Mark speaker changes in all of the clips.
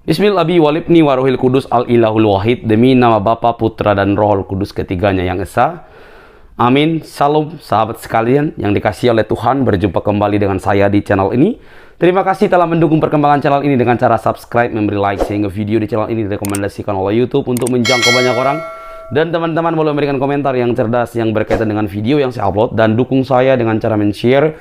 Speaker 1: Bismillah abi walibni warohil kudus al ilahul wahid, demi nama Bapa, Putra dan Rohul Kudus ketiganya yang esa. Amin. Salam sahabat sekalian yang dikasihi oleh Tuhan, berjumpa kembali dengan saya di channel ini. Terima kasih telah mendukung perkembangan channel ini dengan cara subscribe, memberi like, sehingga video di channel ini direkomendasikan oleh YouTube untuk menjangkau banyak orang. Dan teman-teman boleh memberikan komentar yang cerdas yang berkaitan dengan video yang saya upload, dan dukung saya dengan cara men-share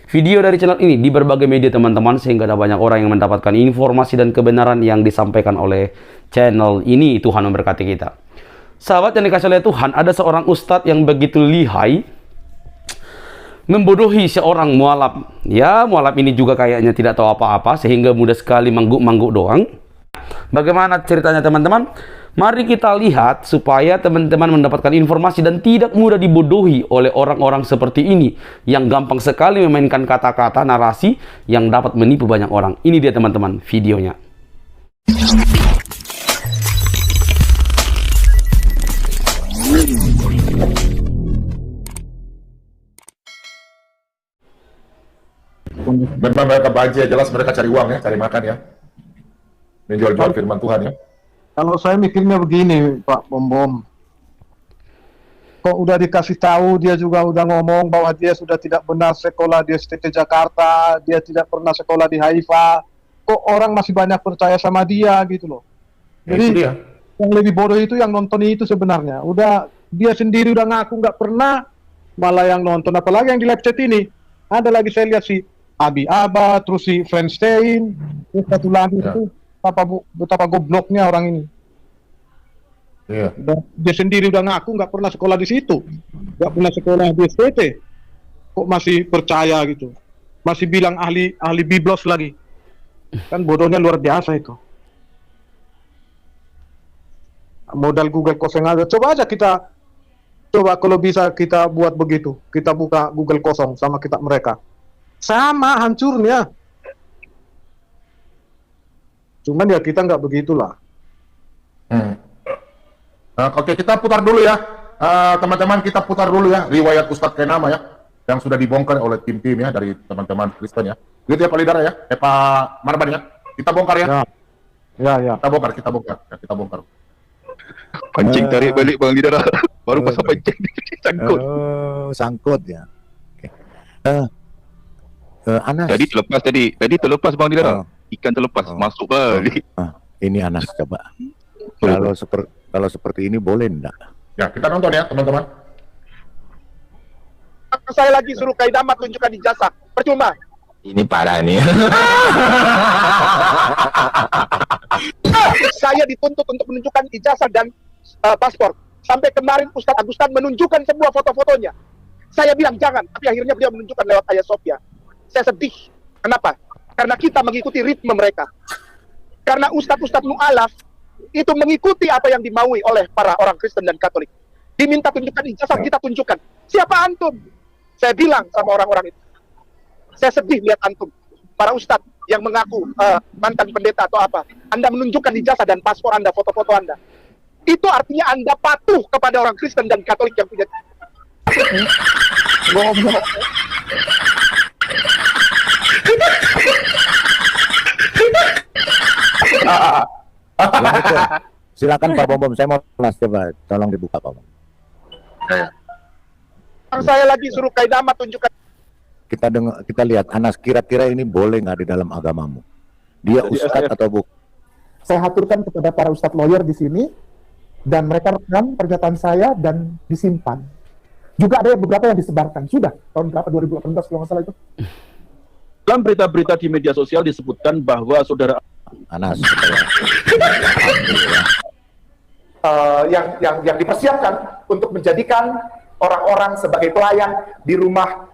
Speaker 1: video dari channel ini di berbagai media teman-teman, sehingga ada banyak orang yang mendapatkan informasi dan kebenaran yang disampaikan oleh channel ini. Tuhan memberkati kita. Sahabat yang dikasih oleh Tuhan, ada seorang ustadz yang begitu lihai membodohi seorang mualaf. Ya, mualaf ini juga kayaknya tidak tahu apa-apa, sehingga mudah sekali mangguk-mangguk doang. Bagaimana ceritanya teman-teman? Mari kita lihat supaya teman-teman mendapatkan informasi dan tidak mudah dibodohi oleh orang-orang seperti ini yang gampang sekali memainkan kata-kata narasi yang dapat menipu banyak orang. Ini dia teman-teman videonya.
Speaker 2: Memang mereka banjir, jelas mereka cari uang ya, cari makan ya, menjual-jual firman Tuhan ya.
Speaker 3: Kalau saya mikirnya begini, Pak Bom, kok udah dikasih tahu, dia juga udah ngomong bahwa dia sudah tidak benar sekolah di STT Jakarta, dia tidak pernah sekolah di Haifa, kok orang masih banyak percaya sama dia gitu loh. Jadi
Speaker 2: Ya,
Speaker 3: yang lebih bodoh itu yang nonton itu sebenarnya. Udah dia sendiri udah ngaku nggak pernah, malah yang nonton. Apalagi yang di live chat ini, ada lagi saya lihat si Abi Aba, terus si Friendstein, terus satu lagi itu betapa gobloknya orang ini.
Speaker 2: Iya.
Speaker 3: Dia sendiri udah ngaku nggak pernah sekolah di situ, nggak pernah sekolah di STT, kok masih percaya gitu, masih bilang ahli biblos lagi, kan bodohnya luar biasa itu. Modal Google kosong aja, coba aja kita, coba kalau bisa kita buat begitu, kita buka Google kosong sama kita mereka, sama hancurnya. Cuman ya kita nggak begitulah.
Speaker 2: Oke, kita putar dulu ya, teman-teman, kita putar dulu ya riwayat Ustadz Kenama ya, yang sudah dibongkar oleh tim-tim ya dari teman-teman Kristen ya. Gitu ya Pak Lidara ya, Pak Marban ya. Kita bongkar ya.
Speaker 3: Ya.
Speaker 2: Kita bongkar.
Speaker 4: Pancing tarik balik Bang Lidara. Baru pasal pancing sangkut.
Speaker 5: Oh, sangkut ya. Oke. Anas.
Speaker 4: Tadi terlepas Bang Lidara. Ikan terlepas masuk balik.
Speaker 5: Ini Anas coba. Kalau seperti ini boleh enggak?
Speaker 2: Ya, kita nonton ya teman-teman.
Speaker 6: Saya lagi suruh Kaidama tunjukkan ijazah, percuma.
Speaker 4: Ini parah nih.
Speaker 6: Saya dituntut untuk menunjukkan ijazah dan paspor. Sampai kemarin Ustadz Agustan menunjukkan semua foto-fotonya. Saya bilang jangan, tapi akhirnya beliau menunjukkan lewat Ayah Sophia. Saya sedih. Kenapa? Karena kita mengikuti ritme mereka. Karena Ustadz-Ustadz mu'alaf itu mengikuti apa yang dimaui oleh para orang Kristen dan Katolik. Diminta tunjukkan ijazah, kita tunjukkan. Siapa antum? Saya bilang sama orang-orang itu, saya sedih lihat antum, para ustadz yang mengaku mantan pendeta atau apa. Anda menunjukkan ijazah dan paspor Anda, foto-foto Anda. Itu artinya Anda patuh kepada orang Kristen dan Katolik yang punya.
Speaker 5: Silakan Pak Bom, saya mau kelas, coba tolong dibuka Pak Bom.
Speaker 6: Saya lagi suruh Kaidama tunjukkan.
Speaker 5: Kita lihat Anas, kira-kira ini boleh nggak di dalam agamamu? Dia ustadz atau bukan?
Speaker 7: Saya haturkan kepada para ustadz lawyer di sini, dan mereka rekam pernyataan saya dan disimpan. Juga ada beberapa yang disebarkan. Sudah tahun berapa, 2018 kalau nggak salah itu.
Speaker 8: Dalam berita-berita di media sosial disebutkan bahwa saudara
Speaker 5: Anas.
Speaker 9: Yang dipersiapkan untuk menjadikan orang-orang sebagai pelayan di rumah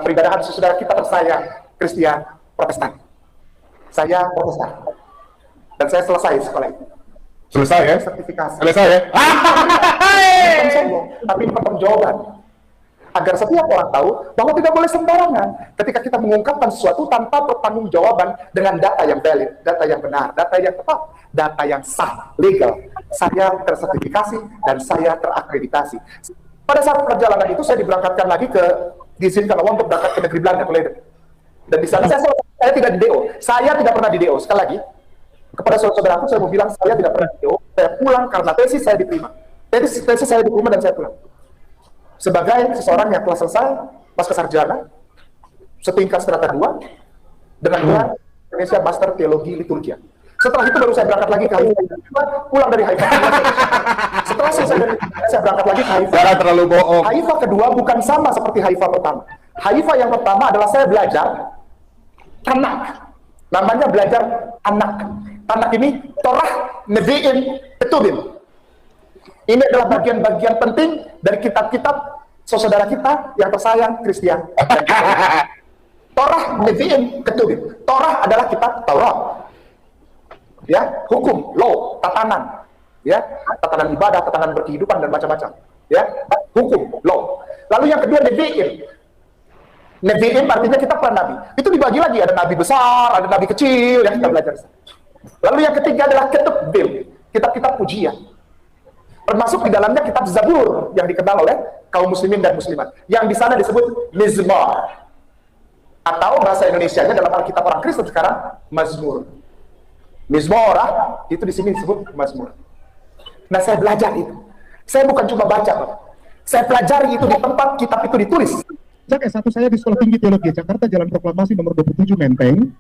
Speaker 9: peribadahan saudara kita tersayang Kristen Protestan. Saya Protestan dan saya selesai sekolah itu.
Speaker 2: Selesai ya?
Speaker 9: Sertifikasi.
Speaker 2: Selesai ya?
Speaker 9: Bukan sombong, tapi ini pertanggungjawaban. Agar setiap orang tahu bahwa tidak boleh sembarangan ketika kita mengungkapkan sesuatu tanpa pertanggungjawaban dengan data yang valid, data yang benar, data yang tepat, data yang sah, legal. Saya tersertifikasi dan saya terakreditasi. Pada saat perjalanan itu saya diberangkatkan lagi diizinkan Allah untuk berangkat ke negeri Belanda, dan di sana saya tidak di DO. Saya tidak pernah di DO. Sekali lagi, Kepada saudara-saudaraku saya mau bilang saya tidak pernah video, saya pulang karena tesis saya diterima. Tesis saya diterima dan saya pulang. Sebagai seseorang yang telah selesai pasca sarjana, setingkat strata 2, dengan gelar Indonesia Master Teologi Liturgia. Setelah itu baru saya berangkat lagi ke Haifa, pulang dari Haifa. Setelah selesai dari Haifa, saya berangkat lagi ke Haifa.
Speaker 2: Jangan terlalu bohong.
Speaker 9: Haifa kedua bukan sama seperti Haifa pertama. Haifa yang pertama adalah saya belajar Tanak. Namanya belajar Tanak. Tanak ini Torah, Nevi'im, Ketubim. Ini adalah bagian-bagian penting dari kitab-kitab saudara kita yang tersayang Kristian. Torah, Nevi'im, Ketubim. Torah adalah kitab Taurat. Ya, hukum, law, tatanan. Ya, tatanan ibadah, tatanan berkehidupan dan macam-macam. Ya, hukum, law. Lalu yang kedua Nevi'im. Nevi'im artinya kitab para nabi. Itu dibagi lagi, ada nabi besar, ada nabi kecil yang kita belajar. Lalu yang ketiga adalah Ketubim, kitab-kitab pujian. Termasuk di dalamnya kitab Zabur yang dikenal oleh kaum muslimin dan muslimat. Yang di sana disebut Mizmar. Atau bahasa Indonesianya dalam Alkitab orang Kristen sekarang Mazmur. Mizmorah itu di sini disebut Mazmur. Nah, saya belajar itu. Saya bukan cuma baca, Pak. Saya pelajari itu di tempat kitab itu ditulis.
Speaker 7: Sejak S1 saya di Sekolah Tinggi Teologi Jakarta, Jalan Proklamasi nomor 27 Menteng.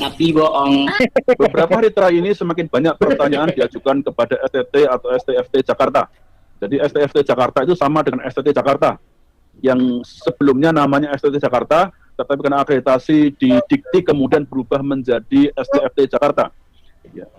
Speaker 10: Tapi bohong.
Speaker 8: Beberapa hari terakhir ini semakin banyak pertanyaan diajukan kepada STT atau STFT Jakarta. Jadi STFT Jakarta itu sama dengan STT Jakarta. Yang sebelumnya namanya STT Jakarta, tetapi karena akreditasi di Dikti kemudian berubah menjadi STFT Jakarta. Ya.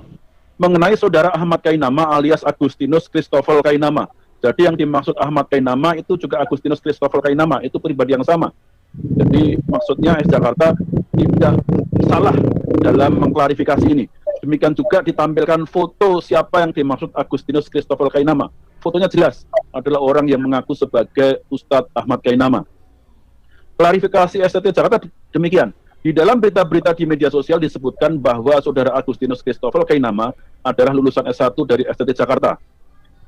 Speaker 8: Mengenai saudara Ahmad Kainama alias Agustinus Christopher Kainama. Jadi yang dimaksud Ahmad Kainama itu juga Agustinus Christopher Kainama, itu pribadi yang sama. Jadi maksudnya Jakarta tidak salah dalam mengklarifikasi ini. Demikian juga ditampilkan foto siapa yang dimaksud Agustinus Christopher Kainama. Fotonya jelas, adalah orang yang mengaku sebagai Ustadz Ahmad Kainama. Klarifikasi STT Jakarta demikian. Di dalam berita-berita di media sosial disebutkan bahwa saudara Agustinus Christopher Kainama adalah lulusan S1 dari STT Jakarta.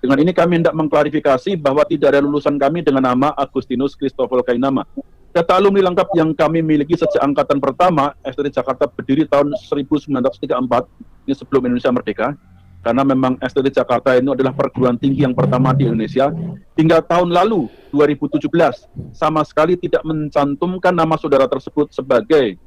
Speaker 8: Dengan ini kami hendak mengklarifikasi bahwa tidak ada lulusan kami dengan nama Agustinus Christopher Kainama. Data alumni lengkap yang kami miliki sejak angkatan pertama, STT Jakarta berdiri tahun 1934, ini sebelum Indonesia merdeka, karena memang STT Jakarta ini adalah perguruan tinggi yang pertama di Indonesia. Hingga tahun lalu, 2017, sama sekali tidak mencantumkan nama saudara tersebut sebagai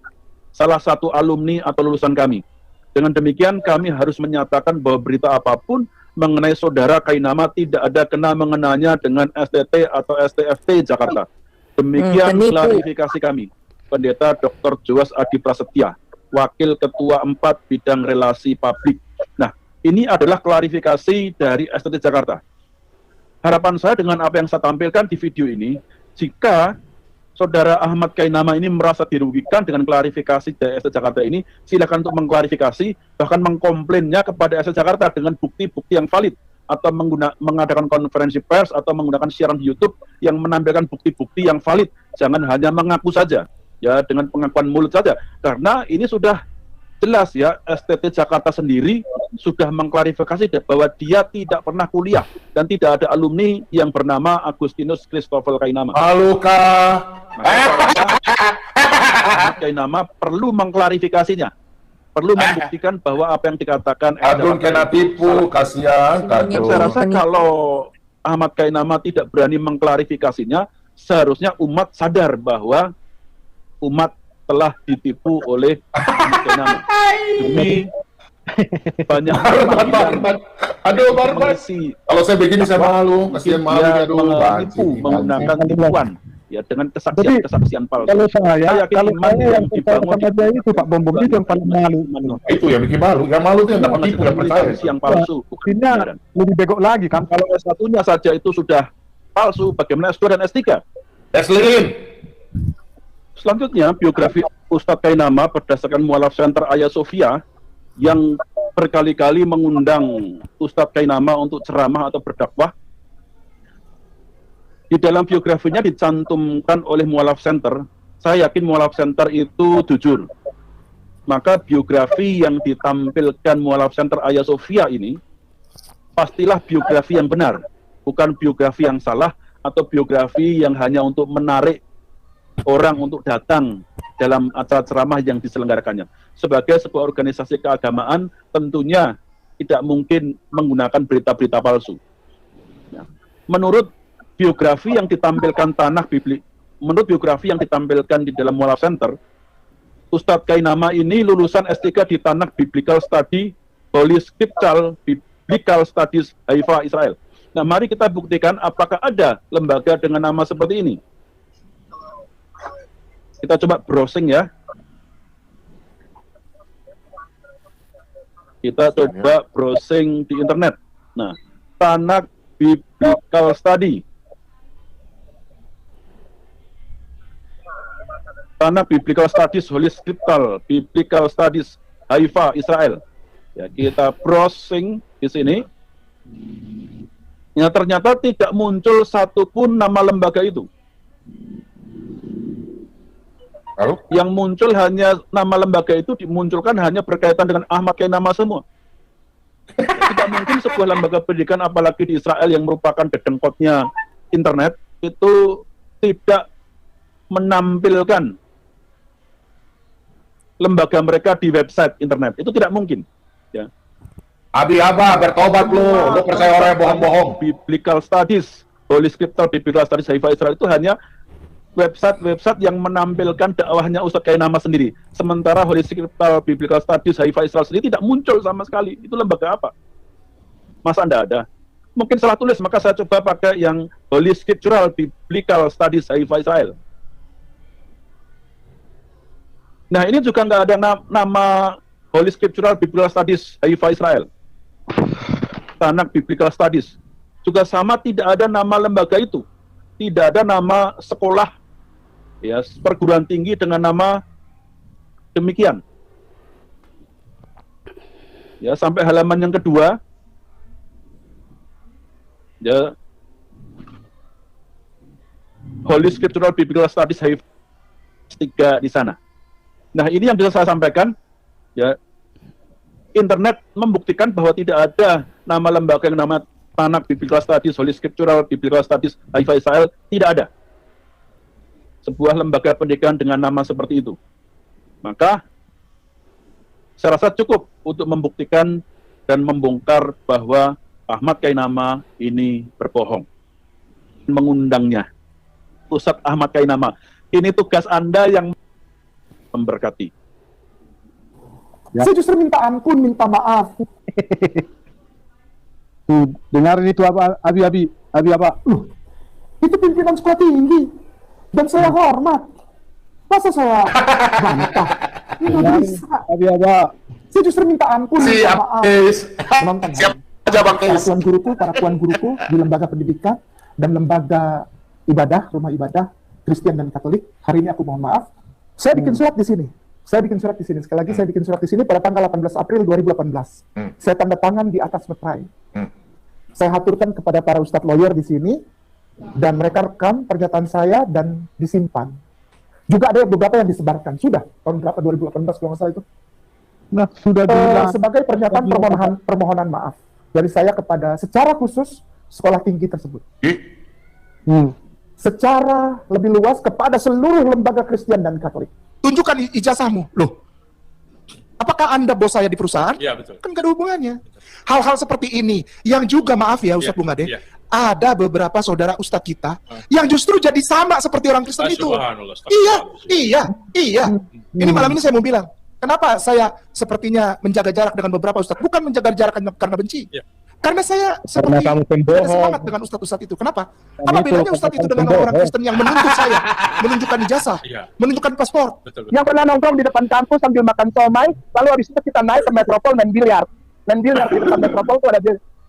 Speaker 8: salah satu alumni atau lulusan kami. Dengan demikian, kami harus menyatakan bahwa berita apapun mengenai saudara Kainama tidak ada kena mengenanya dengan STT atau STFT Jakarta. Demikian klarifikasi kami. Pendeta Dr. Joas Adi Prasetya, Wakil Ketua 4 Bidang Relasi Publik. Nah, ini adalah klarifikasi dari STT Jakarta. Harapan saya dengan apa yang saya tampilkan di video ini, jika saudara Ahmad Kainama ini merasa dirugikan dengan klarifikasi dari STT Jakarta ini, silakan untuk mengklarifikasi, bahkan mengkomplainnya kepada STT Jakarta dengan bukti-bukti yang valid, atau mengadakan konferensi pers, atau menggunakan siaran di YouTube yang menampilkan bukti-bukti yang valid. Jangan hanya mengaku saja, ya, dengan pengakuan mulut saja. Karena ini sudah jelas ya, STT Jakarta sendiri sudah mengklarifikasi bahwa dia tidak pernah kuliah dan tidak ada alumni yang bernama Agustinus Christopher Kainama.
Speaker 2: Halo Kak.
Speaker 8: Kainama perlu mengklarifikasinya, perlu membuktikan bahwa apa yang dikatakan
Speaker 2: Agung kena tipu, kasihan.
Speaker 8: Saya rasa kalau Ahmad Kainama tidak berani mengklarifikasinya, seharusnya umat sadar bahwa umat telah ditipu oleh Ahmad Kainama. Demi banyak
Speaker 2: aduh baru kalau saya begini saya malu, kasihan malu, aduh,
Speaker 8: menggunakan tipuan ya, dengan kesaksian palsu.
Speaker 3: Kalau saya
Speaker 8: yakin iman yang dibangun
Speaker 3: dia itu Pak Bom Bom itu yang paling malu.
Speaker 2: Itu yang bikin malu. Yang malu itu yang dapat tipu, yang percaya.
Speaker 8: Yang palsu.
Speaker 3: Ini lebih begok lagi kan.
Speaker 8: Kalau S1-nya saja itu sudah palsu, bagaimana S2 dan S3? Selanjutnya, biografi Ustadz Kainama berdasarkan mualaf Center Hagia Sophia yang berkali-kali mengundang Ustadz Kainama untuk ceramah atau berdakwah. Di dalam biografinya dicantumkan oleh mualaf Center, saya yakin mualaf Center itu jujur. Maka biografi yang ditampilkan mualaf Center Hagia Sophia ini pastilah biografi yang benar, bukan biografi yang salah atau biografi yang hanya untuk menarik orang untuk datang dalam acara ceramah yang diselenggarakannya. Sebagai sebuah organisasi keagamaan, tentunya tidak mungkin menggunakan berita-berita palsu. Ya. Menurut biografi yang ditampilkan menurut biografi yang ditampilkan di dalam Mualaf Center, Ustadz Kainama ini lulusan S3 di Tanakh Biblical Study, Holy Scriptural Biblical Studies, Haifa, Israel. Nah, mari kita buktikan apakah ada lembaga dengan nama seperti ini. Kita coba browsing ya. Kita coba browsing di internet. Nah, Tanakh Biblical Study. Tanakh Biblical Studies, Holy Scriptural Biblical Studies, Haifa, Israel. Ya, kita browsing di sini. Ya, ternyata tidak muncul satupun nama lembaga itu.
Speaker 2: Lalu?
Speaker 8: Yang muncul hanya nama lembaga itu dimunculkan hanya berkaitan dengan Ahmad Kainama semua. Tidak mungkin sebuah lembaga pendidikan, apalagi di Israel yang merupakan dedengkotnya internet, itu tidak menampilkan lembaga mereka di website internet. Itu tidak mungkin. Ya.
Speaker 2: Abi Abah, bertobat lu percaya orang yang bohong-bohong.
Speaker 8: Biblical Studies, Holy Scripture, Biblical Studies, Haifa, Israel itu hanya website yang menampilkan dakwahnya Ustadz Kainama sendiri. Sementara Holy Scriptural Biblical Studies, Haifa, Israel sendiri tidak muncul sama sekali. Itu lembaga apa? Masa Anda ada? Mungkin salah tulis, maka saya coba pakai yang Holy Scriptural Biblical Studies, Haifa, Israel. Nah, ini juga nggak ada nama Holy Scriptural Biblical Studies, Haifa, Israel. Tanakh Biblical Studies. Juga sama, tidak ada nama lembaga itu. Tidak ada nama sekolah, ya, perguruan tinggi dengan nama demikian. Ya, sampai halaman yang kedua, ya, Holy Scriptural Biblical Studies Haifa 3 di sana. Nah, ini yang bisa saya sampaikan, ya, internet membuktikan bahwa tidak ada nama lembaga yang nama Tanakh Biblical Studies, Holy Scriptural Biblical Studies, Haifa, Israel, tidak ada sebuah lembaga pendidikan dengan nama seperti itu. Maka saya rasa cukup untuk membuktikan dan membongkar bahwa Ahmad Kainama ini berbohong. Mengundangnya Ustadz Ahmad Kainama, ini tugas Anda yang memberkati.
Speaker 7: Ya. Saya justru minta ampun, minta maaf.
Speaker 3: Tuh, dengarin itu apa, Abi apa?
Speaker 7: Itu pimpinan sekolah tinggi dan saya hormat. Masa saya bantah? Nggak bisa.
Speaker 3: Abi apa?
Speaker 7: Saya justru minta ampun, minta maaf. Menonton para tuan guruku di lembaga pendidikan dan lembaga ibadah, rumah ibadah Kristen dan Katolik. Hari ini aku mohon maaf. Saya bikin surat di sini. Sekali lagi saya bikin surat di sini pada tanggal 18 April 2018. Saya tanda tangan di atas meterai. Saya haturkan kepada para ustadz lawyer di sini dan mereka rekam pernyataan saya dan disimpan. Juga ada beberapa yang disebarkan. Sudah tahun berapa, 2018 kalau nggak salah itu.
Speaker 3: Nah, sudah
Speaker 7: sebagai pernyataan permohonan maaf dari saya kepada secara khusus sekolah tinggi tersebut. Secara lebih luas kepada seluruh lembaga Kristen dan Katolik. Tunjukkan ijazahmu. Loh, apakah Anda bos saya di perusahaan?
Speaker 11: Iya, betul.
Speaker 7: Kan nggak ada hubungannya. Hal-hal seperti ini, yang juga maaf ya Ustadz Bungade, ada beberapa saudara Ustadz kita yang justru jadi sama seperti orang Kristen itu. Iya. Ini malam ini saya mau bilang, kenapa saya sepertinya menjaga jarak dengan beberapa Ustadz? Bukan menjaga jarak karena benci. Karena saya seperti ada semangat dengan ustadz-ustadz itu. Kenapa? Apa bedanya ustadz itu dengan orang Kristen yang menuntut saya, menunjukkan ijazah, menunjukkan paspor, yang pernah nongkrong di depan kampus sambil makan somai, lalu habis itu kita naik ke Metropol main biliar di depan Metropol itu ada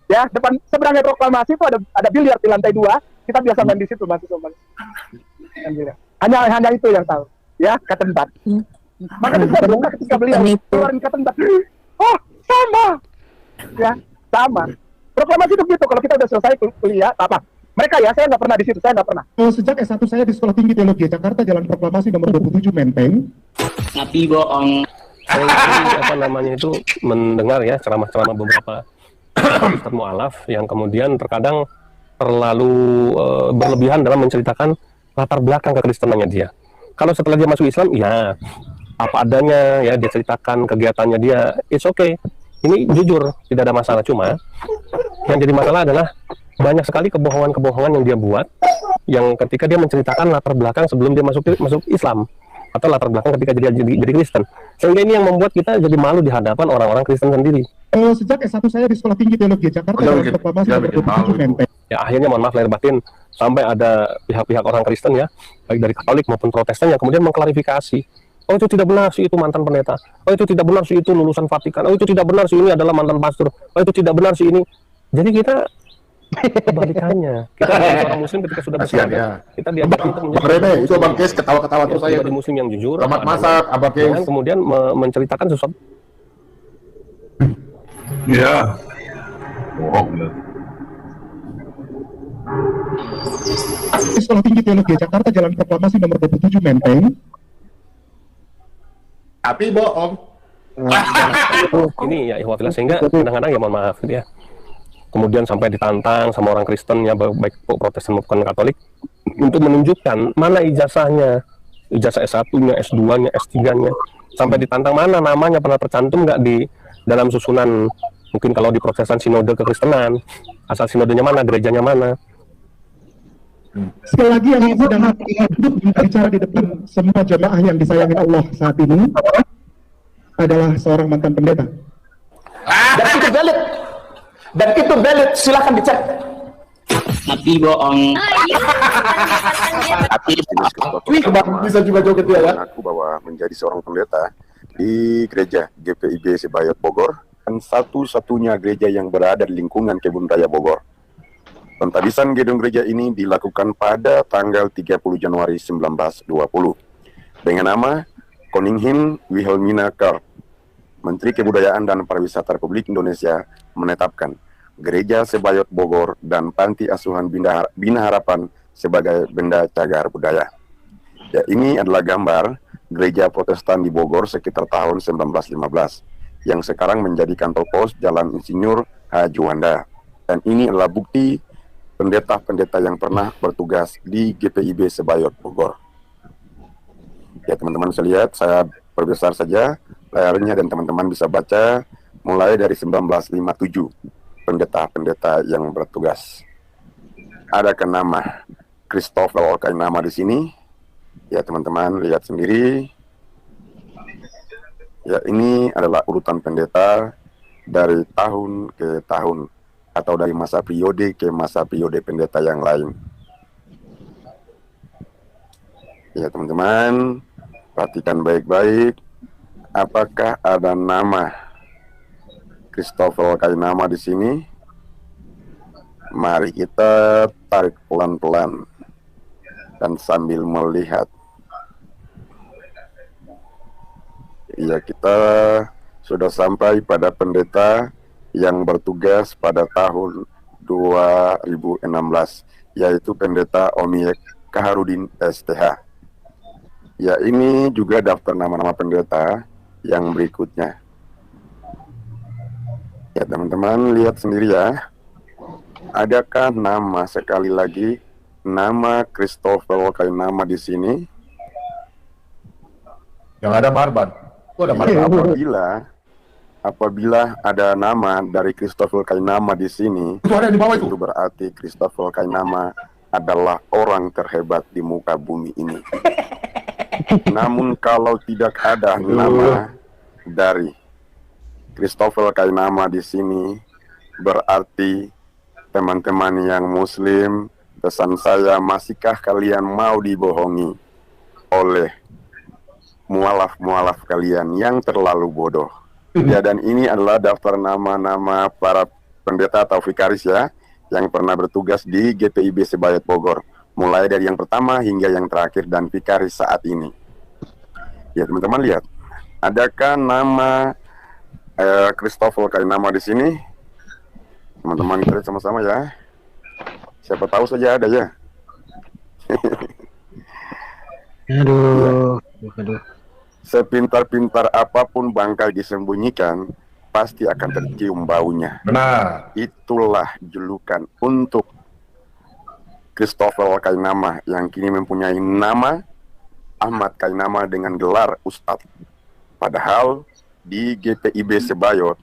Speaker 7: ya depan seberangnya proklamasi itu ada biliar di lantai 2. Kita biasa main di situ mahasiswa. Hanya itu yang tahu. Ya, Katenbat. Maka itu saya buka ketika beliau keluarin Katenbat. Oh, sama. Ya, sama. Proklamasi itu gitu, kalau kita udah selesai kuliah, apa? Mereka ya, saya nggak pernah di situ, saya nggak pernah.
Speaker 9: Sejak S1 saya di Sekolah Tinggi Teologi Jakarta, Jalan Proklamasi nomor 27 Menteng.
Speaker 10: Tapi bohong.
Speaker 12: Saya itu mendengar ya ceramah-ceramah beberapa Ustadz Mu'alaf yang kemudian terkadang terlalu berlebihan dalam menceritakan latar belakang kekristenannya dia. Kalau setelah dia masuk Islam, ya apa adanya, ya dia ceritakan kegiatannya dia, it's okay. Ini jujur, tidak ada masalah. Cuma yang jadi masalah adalah banyak sekali kebohongan-kebohongan yang dia buat, yang ketika dia menceritakan latar belakang sebelum dia masuk Islam, atau latar belakang ketika jadi Kristen. Sehingga ini yang membuat kita jadi malu di hadapan orang-orang Kristen sendiri.
Speaker 7: Sejak S1 saya di Sekolah Tinggi Teologi Jakarta,
Speaker 12: Ya akhirnya mohon maaf lahir batin, sampai ada pihak-pihak orang Kristen ya, baik dari Katolik maupun Protestan yang kemudian mengklarifikasi. Oh itu tidak benar si itu mantan pendeta. Oh itu tidak benar si itu lulusan Vatikan. Oh itu tidak benar si ini adalah mantan pastor. Oh itu tidak benar si ini. Jadi kita kebalikannya. Kita orang Muslim ketika sudah besar, kita diajak untuk menjadi
Speaker 2: itu Bang Kes ketawa-ketawa terus saya.
Speaker 12: Menjadi Muslim yang jujur.
Speaker 2: Selamat masak, Abang Kes.
Speaker 12: Dan kemudian menceritakan sesuatu.
Speaker 11: Ya. Bohong ya.
Speaker 7: Sekolah Tinggi Teologi Jakarta, Jalan Proklamasi nomor 27 Menteng.
Speaker 2: Tapi bohong.
Speaker 12: Ini ya ihwafillah, sehingga kadang-kadang ya mohon maaf gitu ya. Kemudian sampai ditantang sama orang Kristen ya, baik Protestan maupun Katolik, untuk menunjukkan mana ijazahnya, ijazah S1-nya, S2-nya, S3-nya, sampai ditantang mana namanya pernah tercantum nggak di dalam susunan, mungkin kalau di Protestan sinode kekristenan, asal sinodenya mana, gerejanya mana.
Speaker 7: Sekali lagi yang sedang hidup berbicara di depan semua jemaah yang disayangi Allah saat ini adalah seorang mantan pendeta.
Speaker 9: Dan itu valid. Dan itu valid, silahkan dicek.
Speaker 10: Tapi bohong.
Speaker 4: Tapi
Speaker 2: bisa juga joget dia ya.
Speaker 4: Aku bahwa menjadi seorang pendeta di gereja GPIB Sebayot Bogor, dan satu-satunya gereja yang berada di lingkungan Kebun Raya Bogor. Pentabisan gedung gereja ini dilakukan pada tanggal 30 Januari 1920 dengan nama Koningin Wilhelmina Karl. Menteri Kebudayaan dan Pariwisata Republik Indonesia menetapkan Gereja Sebayot Bogor dan Panti Asuhan Bina Harapan sebagai benda cagar budaya. Ya, ini adalah gambar gereja Protestan di Bogor sekitar tahun 1915 yang sekarang menjadi kantor pos Jalan Insinyur H. Juanda. Dan ini adalah bukti pendeta-pendeta yang pernah bertugas di GPIB Sebayot Bogor. Ya teman-teman bisa lihat, saya perbesar saja layarnya dan teman-teman bisa baca mulai dari 1957 pendeta-pendeta yang bertugas. Ada nama Christopher Kainama di sini. Ya teman-teman lihat sendiri. Ya ini adalah urutan pendeta dari tahun ke tahun, atau dari masa periode ke masa periode pendeta yang lain. Ya teman-teman, perhatikan baik-baik. Apakah ada nama Christopher Kainama di sini? Mari kita tarik pelan-pelan dan sambil melihat. Ya, kita sudah sampai pada pendeta yang bertugas pada tahun 2016, yaitu pendeta Omiek Kaharudin STH. Ya, ini juga daftar nama-nama pendeta yang berikutnya. Ya, teman-teman lihat sendiri ya. Adakah nama, sekali lagi, nama Christopher Kainama di sini?
Speaker 2: Yang ada Marban.
Speaker 4: Ya, apabila ada nama dari Christopher Kainama di sini, itu berarti Christopher Kainama adalah orang terhebat di muka bumi ini. Namun kalau tidak ada nama dari Christopher Kainama di sini, berarti teman-teman yang Muslim, pesan saya, masihkah kalian mau dibohongi oleh mualaf-mualaf kalian yang terlalu bodoh? Ya, dan ini adalah daftar nama-nama para pendeta atau vikaris ya, yang pernah bertugas di GPIB Sebayot Bogor, mulai dari yang pertama hingga yang terakhir dan vikaris saat ini. Ya teman-teman lihat, adakah nama Christopher Kainama di sini? Teman-teman kita lihat sama-sama ya. Siapa tahu saja ada ya.
Speaker 13: Aduh.
Speaker 4: Sepintar-pintar apapun bangkai disembunyikan, pasti akan tercium baunya.
Speaker 2: Benar.
Speaker 4: Itulah julukan untuk Christopher Kainama yang kini mempunyai nama Ahmad Kainama dengan gelar Ustadz. Padahal di GPIB Sebayot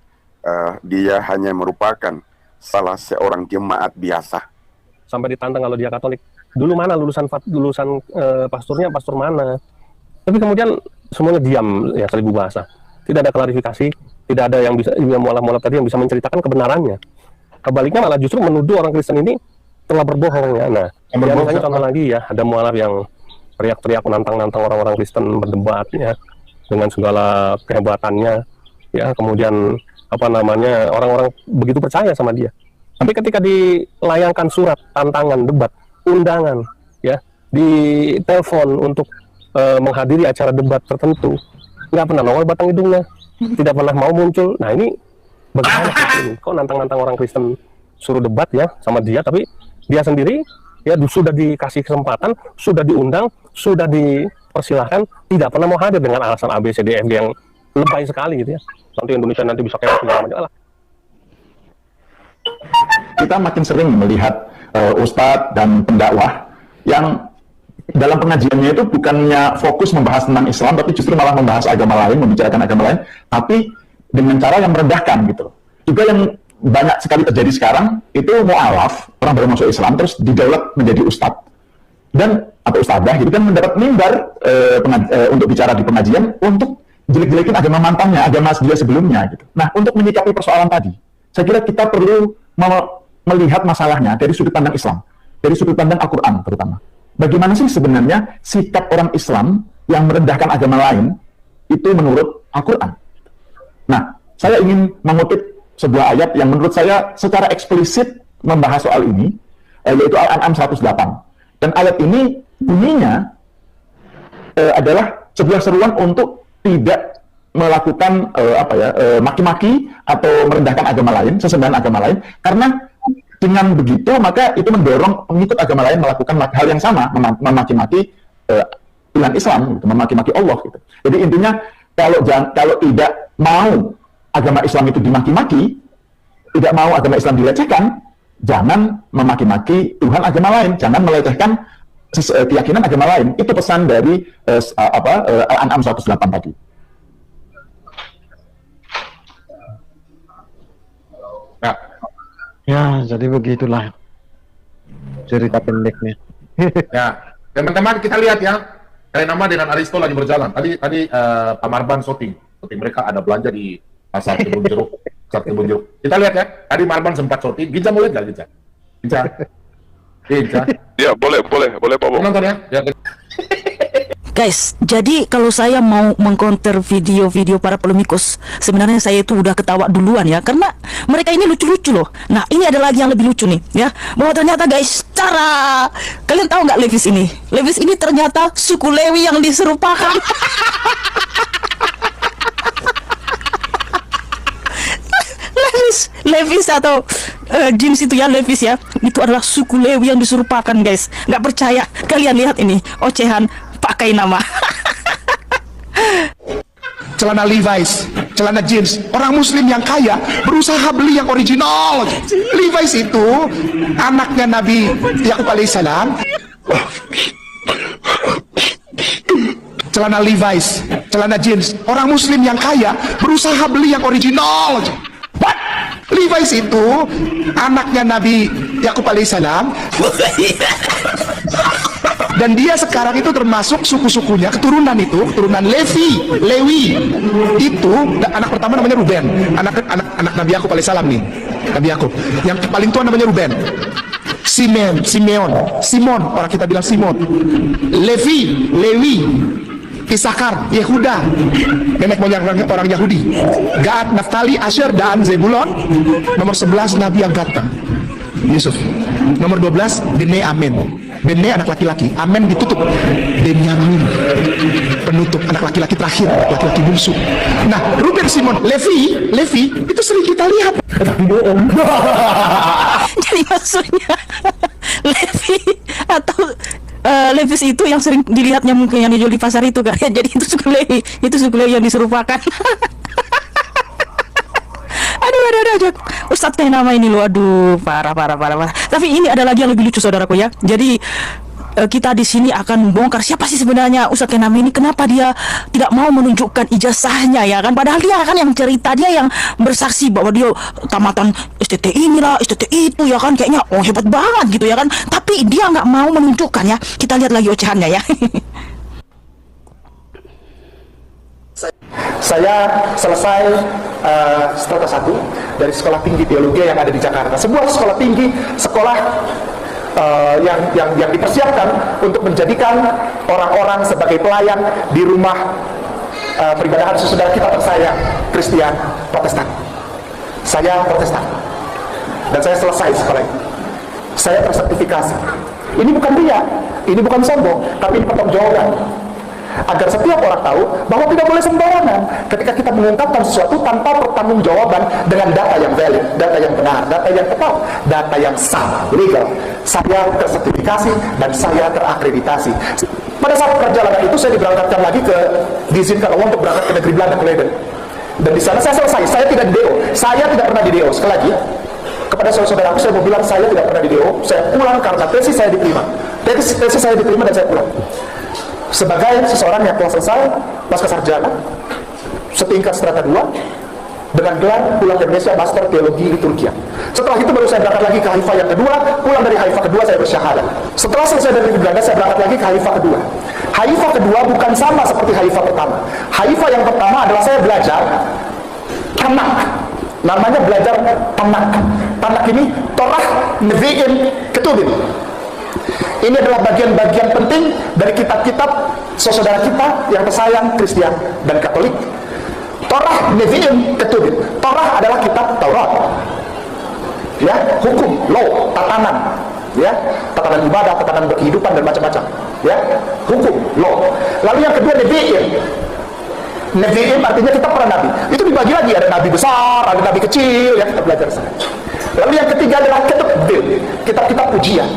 Speaker 4: dia hanya merupakan salah seorang jemaat biasa.
Speaker 12: Sampai ditantang kalau dia Katolik. Dulu mana lulusan pastornya, pastor mana? Tapi kemudian semuanya diam ya, seribu bahasa. Tidak ada klarifikasi, tidak ada yang bisa mualaf-mualaf tadi yang bisa menceritakan kebenarannya. Kebaliknya malah justru menuduh orang Kristen ini telah berbohong ya. Nah, ya, misalnya contoh lagi ya, ada mualaf yang teriak-teriak menantang-nantang orang-orang Kristen berdebat ya dengan segala kehebatannya ya, kemudian orang-orang begitu percaya sama dia. Tapi ketika dilayangkan surat tantangan debat, undangan ya, di telepon untuk menghadiri acara debat tertentu, nggak pernah nongol batang hidungnya, tidak pernah mau muncul. Nah ini bagaimana ini? Kok nantang-nantang orang Kristen suruh debat ya sama dia, tapi dia sendiri ya sudah dikasih kesempatan, sudah diundang, sudah dipersilahkan, tidak pernah mau hadir dengan alasan ABCDFG yang lebay sekali gitu ya. Nanti Indonesia nanti bisa kayak segala macam.
Speaker 14: Kita makin sering melihat ustadz dan pendakwah yang dalam pengajiannya itu bukannya fokus membahas tentang Islam, tapi justru malah membahas agama lain, membicarakan agama lain, tapi dengan cara yang merendahkan gitu. Juga yang banyak sekali terjadi sekarang itu mu'alaf, orang baru masuk Islam terus didaulat menjadi ustadz dan atau ustadzah gitu kan, mendapat mimbar untuk bicara di pengajian untuk jelek-jelekin agama mantannya, agama dia sebelumnya gitu. Nah, untuk menyikapi persoalan tadi, saya kira kita perlu melihat masalahnya dari sudut pandang Islam, dari sudut pandang Al-Quran terutama. Bagaimana sih sebenarnya sikap orang Islam yang merendahkan agama lain itu menurut Al-Quran? Nah, saya ingin mengutip sebuah ayat yang menurut saya secara eksplisit membahas soal ini, yaitu Al-An'am 108. Dan ayat ini bunyinya adalah sebuah seruan untuk tidak melakukan maki-maki atau merendahkan agama lain, sesembahan agama lain, karena dengan begitu maka itu mendorong pengikut agama lain melakukan hal yang sama, memaki-maki Tuhan Islam, gitu, memaki-maki Allah gitu. Jadi intinya kalau tidak mau agama Islam itu dimaki-maki, tidak mau agama Islam dilecehkan, jangan memaki-maki Tuhan agama lain, jangan melecehkan keyakinan agama lain. Itu pesan dari Al-An'am 108 tadi.
Speaker 3: Ya, jadi begitulah cerita pendeknya.
Speaker 2: Ya, teman-teman kita lihat ya, Kainama dengan Aristo lagi berjalan. Tadi Pak Marban syuting mereka ada belanja di pasar Kebun Jeruk. Kita lihat ya, tadi Marban sempat syuting. Ginja mau lihat nggak Ginja?
Speaker 11: Ya, boleh Pak Bob.
Speaker 2: Nonton ya.
Speaker 15: Guys, jadi kalau saya mau mengcounter video-video para polemikus, sebenarnya saya itu udah ketawa duluan ya, karena mereka ini lucu-lucu loh. Nah, ini ada lagi yang lebih lucu nih, ya. Bahwa ternyata guys, kalian tahu nggak Levis ini? Levis ini ternyata suku Lewi yang diserupakan. Levis atau jeans itu ya, Levis ya, itu adalah suku Lewi yang diserupakan guys. Nggak percaya? Kalian lihat ini, ocehan Pak Kainama.
Speaker 7: Celana Levi's, celana jeans, orang muslim yang kaya berusaha beli yang original. Levi's itu anaknya Nabi Yakub alaihissalam. Celana Levi's, celana jeans, orang muslim yang kaya berusaha beli yang original. What? Levi's itu anaknya Nabi Yakub alaihissalam. Dan dia sekarang itu termasuk suku-sukunya, keturunan Lewi. Itu anak pertama namanya Ruben, anak Nabi Yakub alaihissalam nih, Nabi Yakub. Yang paling tua namanya Ruben. Simon, orang kita bilang Simon. Lewi, Isakar, Yehuda, nenek moyang orang Yahudi. Gad, Naftali, Asher, dan Zebulon. Nomor 11 Nabi yang datang, Yusuf. Nomor 12 Bene Amen. Bene anak laki-laki, Amen ditutup. Benyamin penutup, anak laki-laki terakhir, laki-laki bungsu. Nah, Ruben, Simon, Levi itu sering kita lihat.
Speaker 15: Jadi maksudnya Levi atau Levis itu yang sering dilihatnya mungkin yang dijual di pasar itu kan. Jadi itu suku Lewi yang diserupakan. Aduh. Ustadz Kainama ini loh, aduh, parah. Tapi ini ada lagi yang lebih lucu saudaraku ya. Jadi kita di sini akan membongkar siapa sih sebenarnya Ustadz Kainama ini, kenapa dia tidak mau menunjukkan ijazahnya ya kan, padahal dia kan yang cerita, dia yang bersaksi bahwa dia tamatan STT inilah STT itu ya kan, kayaknya oh hebat banget gitu ya kan, tapi dia nggak mau menunjukkan ya. Kita lihat lagi ocehannya ya.
Speaker 9: Saya selesai strata 1 dari Sekolah Tinggi Teologi yang ada di Jakarta. Sebuah sekolah tinggi, sekolah yang dipersiapkan untuk menjadikan orang-orang sebagai pelayan di rumah peribadahan saudara kita tersayang, Kristen Protestan. Saya Protestan dan saya selesai sekolah itu. Saya tersertifikasi. Ini bukan ria, ini bukan sombong, tapi ini pertanggungjawaban. Agar setiap orang tahu bahwa tidak boleh sembarangan ketika kita mengungkapkan sesuatu tanpa pertanggungjawaban dengan data yang valid, data yang benar, data yang tepat, data yang sah, legal. Saya tersertifikasi dan saya terakreditasi. Pada saat perjalanan itu saya diberangkatkan lagi diizinkan Allah untuk berangkat ke negeri Belanda, ke Leiden. Dan di sana saya selesai. Saya tidak di DO. Saya tidak pernah di DO. Sekali lagi, kepada saudara-saudaraku saya mau bilang saya tidak pernah di DO. Saya pulang karena tesis saya diterima. Tesis saya diterima dan saya pulang. Sebagai seseorang yang telah selesai pasca sarjana setingkat strata 2 dengan gelar pulang ke Indonesia Master Teologi Liturgia. Setelah itu baru saya berangkat lagi ke Haifa yang kedua. Pulang dari Haifa kedua saya bersyahadat. Setelah selesai dari Belanda saya berangkat lagi ke Haifa kedua. Haifa kedua bukan sama seperti Haifa pertama. Haifa yang pertama adalah saya belajar tanak. Namanya belajar tanak. Tanak ini Torah, Nevi'im, Ketubim. Ini adalah bagian-bagian penting dari kitab-kitab saudara kita yang tersayang Kristen dan Katolik. Torah, Nevi'im, Ketubim. Torah adalah kitab Taurat, ya, hukum, law, tatanan, ya, tatanan ibadah, tatanan berkehidupan dan macam-macam, ya, hukum, law. Lalu yang kedua Nevi'im. Nevi'im artinya kitab para nabi. Itu dibagi lagi, ada nabi besar, ada nabi kecil, ya, kita belajar sana. Lalu yang ketiga adalah Ketubim, kitab-kitab pujian.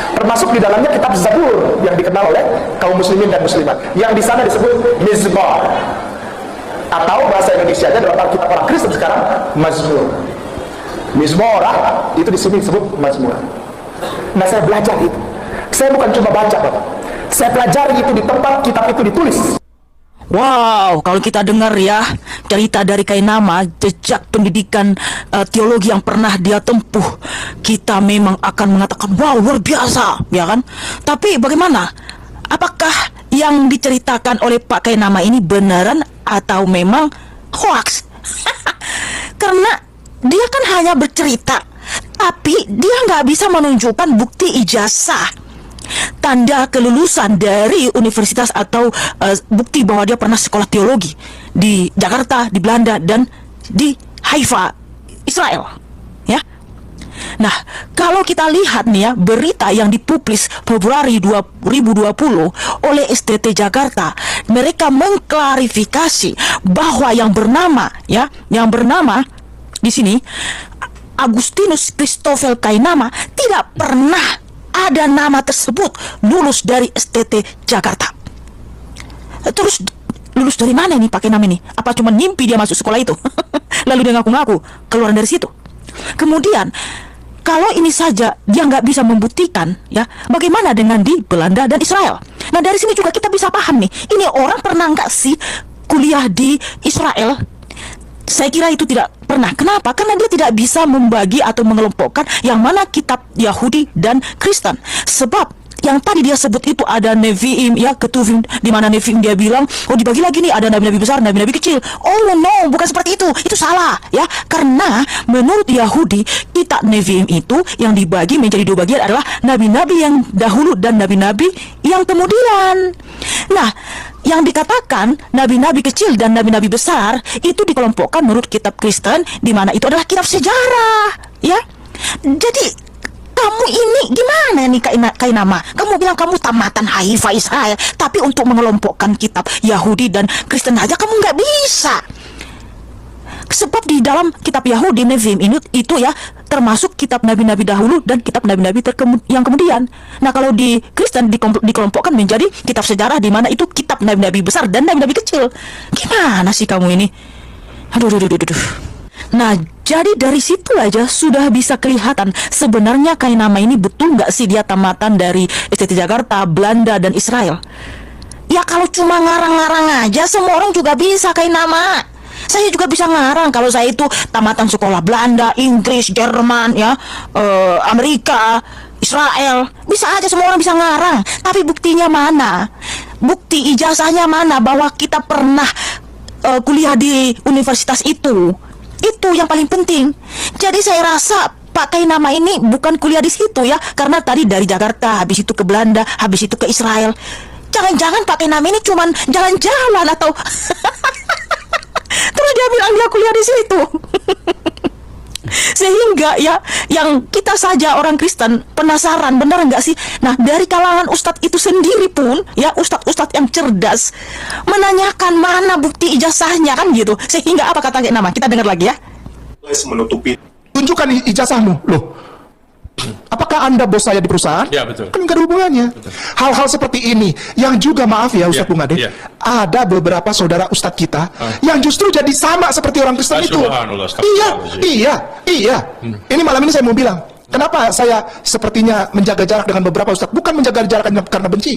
Speaker 9: Termasuk di dalamnya kitab Zabur yang dikenal oleh kaum muslimin dan muslimat, yang di sana disebut Mizmor, atau bahasa Indonesianya dalam Alkitab orang Kristen sekarang Mazmur. Mizmorah itu di sini disebut Mazmur. Nah, saya belajar itu. Saya bukan cuma baca, Bapak. Saya pelajari itu di tempat kitab itu ditulis.
Speaker 15: Wow, kalau kita dengar ya cerita dari Kainama, jejak pendidikan teologi yang pernah dia tempuh, kita memang akan mengatakan wow, luar biasa, ya kan? Tapi bagaimana? Apakah yang diceritakan oleh Pak Kainama ini beneran atau memang hoax? Karena dia kan hanya bercerita, tapi dia nggak bisa menunjukkan bukti ijazah, tanda kelulusan dari universitas atau bukti bahwa dia pernah sekolah teologi di Jakarta, di Belanda, dan di Haifa, Israel, ya. Nah, kalau kita lihat nih ya, berita yang dipublis Februari 2020 oleh STT Jakarta, mereka mengklarifikasi bahwa yang bernama di sini Agustinus Christoffel Kainama tidak pernah ada nama tersebut lulus dari STT Jakarta. Terus lulus dari mana nih pakai nama ini? Apa cuma mimpi dia masuk sekolah itu? Lalu dia ngaku-ngaku keluar dari situ. Kemudian kalau ini saja dia nggak bisa membuktikan, ya, bagaimana dengan di Belanda dan Israel? Nah, dari sini juga kita bisa paham nih, ini orang pernah nggak sih kuliah di Israel? Saya kira itu tidak pernah. Kenapa? Karena dia tidak bisa membagi atau mengelompokkan yang mana kitab Yahudi dan Kristen. Sebab yang tadi dia sebut itu ada Nevi'im, ya, Ketuvim, di mana Nevi'im dia bilang, oh dibagi lagi nih, ada nabi-nabi besar, nabi-nabi kecil. Oh no, bukan seperti itu salah, ya. Karena menurut Yahudi, kitab Nevi'im itu yang dibagi menjadi 2 bagian adalah nabi-nabi yang dahulu dan nabi-nabi yang kemudian. Nah, yang dikatakan nabi-nabi kecil dan nabi-nabi besar itu dikelompokkan menurut kitab Kristen, di mana itu adalah kitab sejarah, ya. Jadi kamu ini gimana nih Kainama? Kamu bilang kamu tamatan Haifa Israel, tapi untuk mengelompokkan kitab Yahudi dan Kristen aja kamu nggak bisa. Sebab di dalam kitab Yahudi Nevi'im itu ya termasuk kitab nabi-nabi dahulu dan kitab nabi-nabi yang kemudian. Nah, kalau di Kristen dikelompokkan menjadi kitab sejarah, di mana itu kitab nabi-nabi besar dan nabi-nabi kecil. Gimana sih kamu ini? Aduh. Nah, jadi dari situ aja sudah bisa kelihatan sebenarnya Kainama ini betul nggak sih dia tamatan dari STT Jakarta, Belanda, dan Israel. Ya kalau cuma ngarang-ngarang aja semua orang juga bisa Kainama. Saya juga bisa ngarang kalau saya itu tamatan sekolah Belanda, Inggris, Jerman, ya, Amerika, Israel. Bisa aja semua orang bisa ngarang. Tapi buktinya mana? Bukti ijazahnya mana bahwa kita pernah kuliah di universitas itu? Itu yang paling penting. Jadi saya rasa Pak Kainama ini bukan kuliah di situ ya, karena tadi dari Jakarta, habis itu ke Belanda, habis itu ke Israel. Jangan-jangan Pak Kainama ini cuman jalan-jalan atau terus dia bilang dia kuliah di situ. Sehingga ya, yang kita saja orang Kristen penasaran benar nggak sih? Nah, dari kalangan ustadz itu sendiri pun ya, ustadz-ustadz yang cerdas menanyakan mana bukti ijazahnya kan gitu. Sehingga apa kata Kainama? Kita dengar lagi ya.
Speaker 7: Menutupi. Tunjukkan ijazahmu. Loh, apakah Anda bos saya di perusahaan?
Speaker 16: Ya, betul.
Speaker 7: Kan nggak ada hubungannya. Hal-hal seperti ini yang juga maaf ya Ustadz Bung Ade, ada beberapa saudara Ustadz kita yang justru jadi sama seperti orang Kristen itu. Iya. Ini malam ini saya mau bilang, kenapa saya sepertinya menjaga jarak dengan beberapa Ustadz? Bukan menjaga jarak karena benci.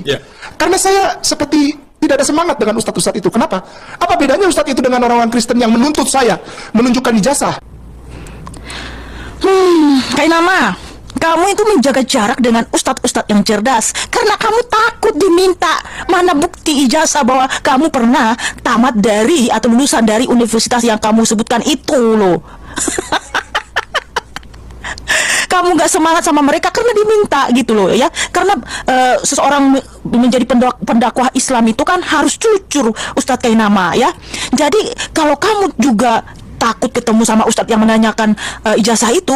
Speaker 7: Karena saya seperti tidak ada semangat dengan Ustadz-Ustadz itu. Kenapa? Apa bedanya Ustadz itu dengan orang-orang Kristen yang menuntut saya menunjukkan ijazah?
Speaker 15: Kainama, kamu itu menjaga jarak dengan ustadz-ustadz yang cerdas karena kamu takut diminta mana bukti ijazah bahwa kamu pernah tamat dari atau lulusan dari universitas yang kamu sebutkan itu loh. Kamu gak semangat sama mereka karena diminta gitu loh ya. Karena seseorang menjadi pendakwah Islam itu kan harus jujur Ustadz Kainama ya. Jadi kalau kamu juga takut ketemu sama ustadz yang menanyakan ijazah itu,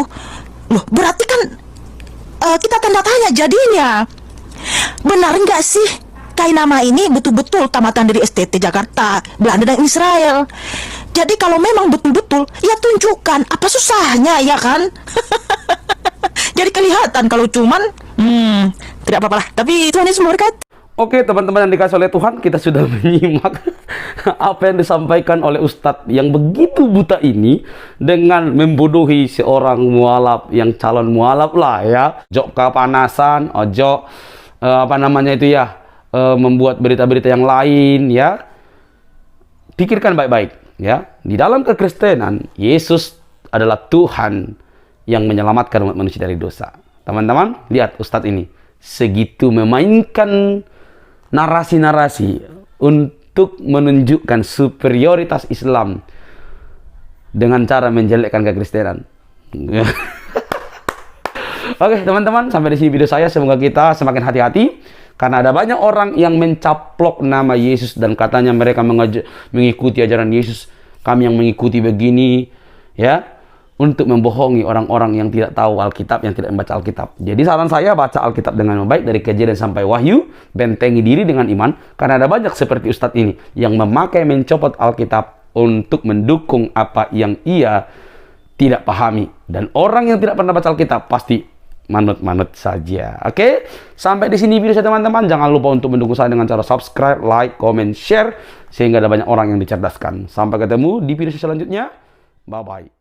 Speaker 15: loh berarti kan kita tanda tanya jadinya. Benar nggak sih Kainama ini betul-betul tamatan dari STT Jakarta, Belanda, dan Israel? Jadi kalau memang betul-betul, ya tunjukkan, apa susahnya ya kan? Jadi kelihatan kalau cuman tidak apa-apa lah. Tapi Tuhan Yesus memberkati.
Speaker 1: Oke teman-teman yang dikasih oleh Tuhan, kita sudah menyimak apa yang disampaikan oleh Ustadz yang begitu buta ini dengan membodohi seorang mualaf yang calon mualaf lah ya. Jok kepanasan, ojo membuat berita-berita yang lain ya. Pikirkan baik-baik ya. Di dalam kekristenan, Yesus adalah Tuhan yang menyelamatkan umat manusia dari dosa. Teman-teman, lihat Ustadz ini segitu memainkan narasi-narasi untuk menunjukkan superioritas Islam dengan cara menjelekkan kekristenan. Oke teman-teman, sampai di sini video saya. Semoga kita semakin hati-hati karena ada banyak orang yang mencaplok nama Yesus dan katanya mereka mengikuti ajaran Yesus. Kami yang mengikuti begini ya, untuk membohongi orang-orang yang tidak tahu Alkitab, yang tidak membaca Alkitab. Jadi saran saya, baca Alkitab dengan baik dari Kejadian sampai Wahyu, bentengi diri dengan iman, karena ada banyak seperti Ustadz ini yang mencopot Alkitab untuk mendukung apa yang ia tidak pahami. Dan orang yang tidak pernah baca Alkitab pasti manut-manut saja. Oke? Sampai di sini video saya teman-teman. Jangan lupa untuk mendukung saya dengan cara subscribe, like, comment, share, sehingga ada banyak orang yang dicerdaskan. Sampai ketemu di video selanjutnya. Bye-bye.